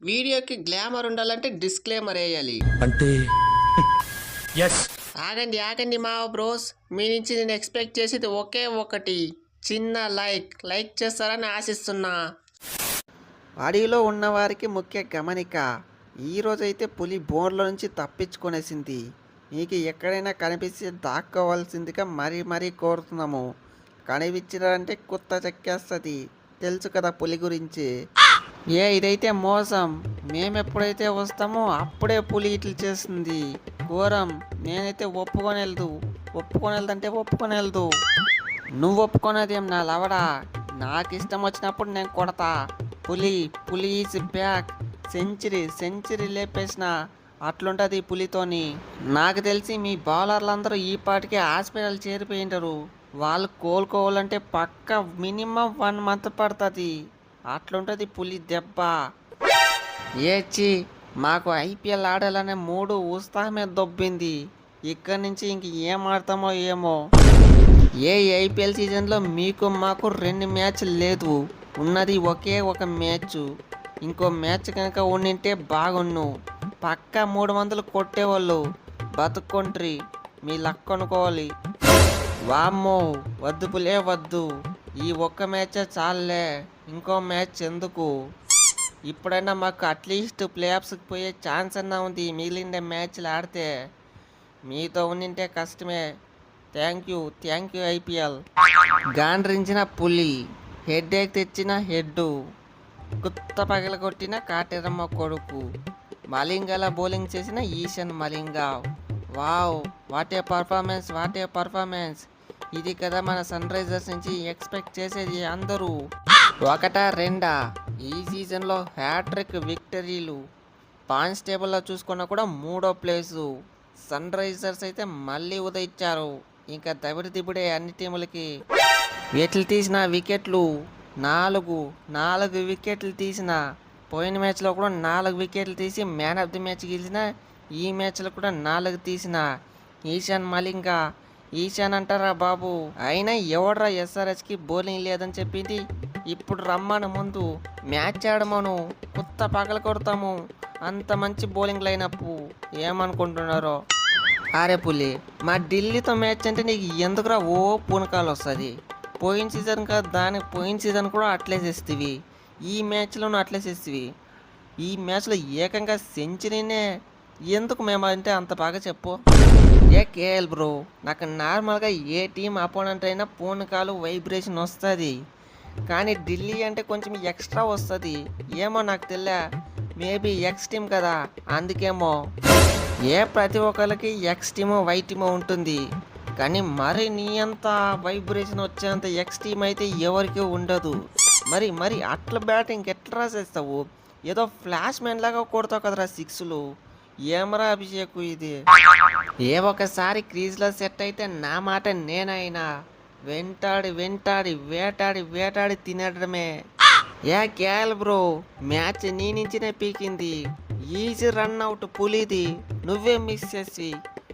వీడియోకి గ్లామర్ ఉండాలంటే డిస్క్లైమర్ వేయాలి. అంటే ఎస్. ఆగండి ఆగండి మా బ్రోస్, మీ నుంచి నేను ఎక్స్పెక్ట్ చేసేది ఒకే ఒకటి, చిన్న లైక్ చేస్తారని ఆశిస్తున్నా. అడవిలో ఉన్నవారికి ముఖ్య గమనిక, ఈరోజైతే పులి బోన్ల నుంచి తప్పించుకొనేసింది. మీకు ఎక్కడైనా కనిపిస్తే దాక్కోవాల్సిందిగా మరీ కోరుతున్నాము. కనిపించారంటే కుత్త చెక్కేస్తుంది, తెలుసు కదా పులి గురించి. ఇదైతే మోసం, మేమెప్పుడైతే వస్తామో అప్పుడే పులి ఇట్లు చేస్తుంది. ఘోరం. నేనైతే ఒప్పుకొని వెళ్దు. నువ్వు ఒప్పుకునేదేం నా లవడా, నాకు ఇష్టం వచ్చినప్పుడు నేను కొడతా. పులి ఈజ్ బ్యాక్. సెంచరీ లేపేసిన అట్లుంటుంది పులితోని. నాకు తెలిసి మీ బౌలర్లందరూ ఈ పాటికి హాస్పిటల్ చేరిపోయింటారు. వాళ్ళు కోలుకోవాలంటే పక్క మినిమం 1 month పడుతుంది. అట్లుంటుంది పులి దెబ్బ. ఏచి మాకు ఐపీఎల్ ఆడాలనే మూడు ఉత్సాహమే దొబ్బింది. ఇక్కడి నుంచి ఇంక ఏం ఆడతామో ఏమో. ఐపీఎల్ సీజన్లో మీకు మాకు 2 మ్యాచ్లు లేదు, ఉన్నది ఒకే ఒక మ్యాచ్. ఇంకో మ్యాచ్ కనుక ఉండింటే బాగున్ను. పక్కా 300 కొట్టేవాళ్ళు. బతుక్కొంట్రి, మీ లక్ అనుకోవాలి. వామ్మో, వద్దు పులే వద్దు. ఈ ఒక్క మ్యాచే చాలులే, ఇంకో మ్యాచ్ ఎందుకు? ఇప్పుడైనా మాకు అట్లీస్ట్ ప్లే ఆఫ్స్కి పోయే ఛాన్స్ అన్నా ఉంది. మిగిలిన మ్యాచ్లు ఆడితే మీతో ఉండింటే కష్టమే. Thank you IPL. గాండ్రించిన పులి, హెడేక్ తెచ్చిన హెడ్డు, గుత్త పగల కొట్టిన కాటెరమ్మ కొడుకు, మలింగాల బౌలింగ్ చేసిన Eshan Malinga. Wow, what a performance. ఇది కదా మన సన్ రైజర్స్ నుంచి ఎక్స్పెక్ట్ చేసేది అందరూ. 1-2 ఈ సీజన్లో హ్యాట్రిక్ విక్టరీలు. పాయింట్స్ టేబుల్లో చూసుకున్నా కూడా 3వ ప్లేసు. సన్ రైజర్స్ అయితే మళ్ళీ ఉదయించారు. ఇంకా దబిడిదిబిడే అన్ని టీములకి. ఎట్లు తీసిన వికెట్లు 4 వికెట్లు తీసిన. పోయిన మ్యాచ్లో కూడా 4 వికెట్లు తీసి మ్యాన్ ఆఫ్ ది మ్యాచ్ గెలిచిన. ఈ మ్యాచ్లో కూడా 4 తీసిన. ఈశాన్ అంటారా బాబు, అయినా ఎవడ్రా ఎస్ఆర్హెచ్కి బౌలింగ్ లేదని చెప్పింది. ఇప్పుడు రమ్మను, ముందు మ్యాచ్ ఆడమను, కొత్త పగల కొడతాము. అంత మంచి బౌలింగ్ లైనప్. ఏమనుకుంటున్నారో? అరే పులి, మా ఢిల్లీతో మ్యాచ్ అంటే నీకు ఎందుకురా ఓ పూనకాలు వస్తుంది? పోయిన సీజన్ కూడా అట్లే చేస్తేవి, ఈ మ్యాచ్లోనూ అట్లే చేస్తేవి. ఈ మ్యాచ్లో ఏకంగా సెంచరీనే. ఎందుకు మేము అంటే అంత బాగా చెప్పు. కేఎల్ బ్రో, నాకు నార్మల్గా ఏ టీం అపోనెంట్ అయినా పూనకాలు వైబ్రేషన్ వస్తుంది, కానీ ఢిల్లీ అంటే కొంచెం ఎక్స్ట్రా వస్తుంది. ఏమో నాకు తెలియ, మేబీ ఎక్స్ టీమ్ కదా అందుకేమో. ప్రతి ఒక్కరికి ఎక్స్ టీమో వై టీమో ఉంటుంది, కానీ మరి నీ అంత వైబ్రేషన్ వచ్చేంత ఎక్స్ టీమ్ అయితే ఎవరికి ఉండదు. మరి అట్లా బ్యాటింగ్ ఎట్లా చేస్తావు? ఏదో ఫ్లాష్ మ్యాన్ లాగా కొడతావు కదరా 6లు. ఏమరా అభిషేక్ ఇది? ఒకసారి క్రీజ్లో సెట్ అయితే నా మాట నేనైనా వేటాడి తినడమే. కేఎల్ బ్రో, మ్యాచ్ నీ నుంచినే పీకింది. ఈజీ రన్అవుట్ పులిది, నువ్వే మిస్ చేసి.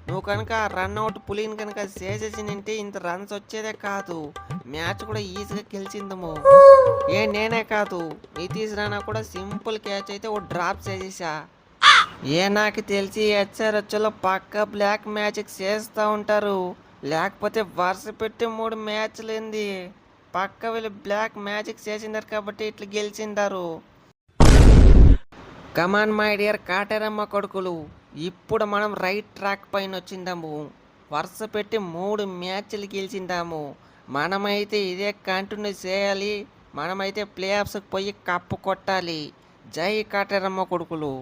నువ్వు కనుక రన్అవుట్ పులిని కనుక చేసేసి నింటే ఇంత రన్స్ వచ్చేదే కాదు, మ్యాచ్ కూడా ఈజీగా గెలిచిందము. నేనే కాదు, నితీష్ రాణా కూడా సింపుల్ క్యాచ్ అయితే ఓ డ్రాప్ చేసేసా. నాకు తెలిసి హెచ్ఆర్హెచ్లో పక్క బ్లాక్ మ్యాజిక్ చేస్తూ ఉంటారు, లేకపోతే వరుస పెట్టి 3 మ్యాచ్లు ఏంది. పక్క వీళ్ళు బ్లాక్ మ్యాజిక్ చేసిండారు కాబట్టి ఇట్లా గెలిచిండారు. కమాన్ మై డియర్ కాటేరమ్మ కొడుకులు, ఇప్పుడు మనం రైట్ ట్రాక్ పైన వచ్చిందాము. వరుస పెట్టి 3 మ్యాచ్లు గెలిచిందాము. మనమైతే ఇదే కంటిన్యూ చేయాలి. మనమైతే ప్లే ఆఫ్స్కి పోయి కప్పు కొట్టాలి. జై కాటేరమ్మ కొడుకులు.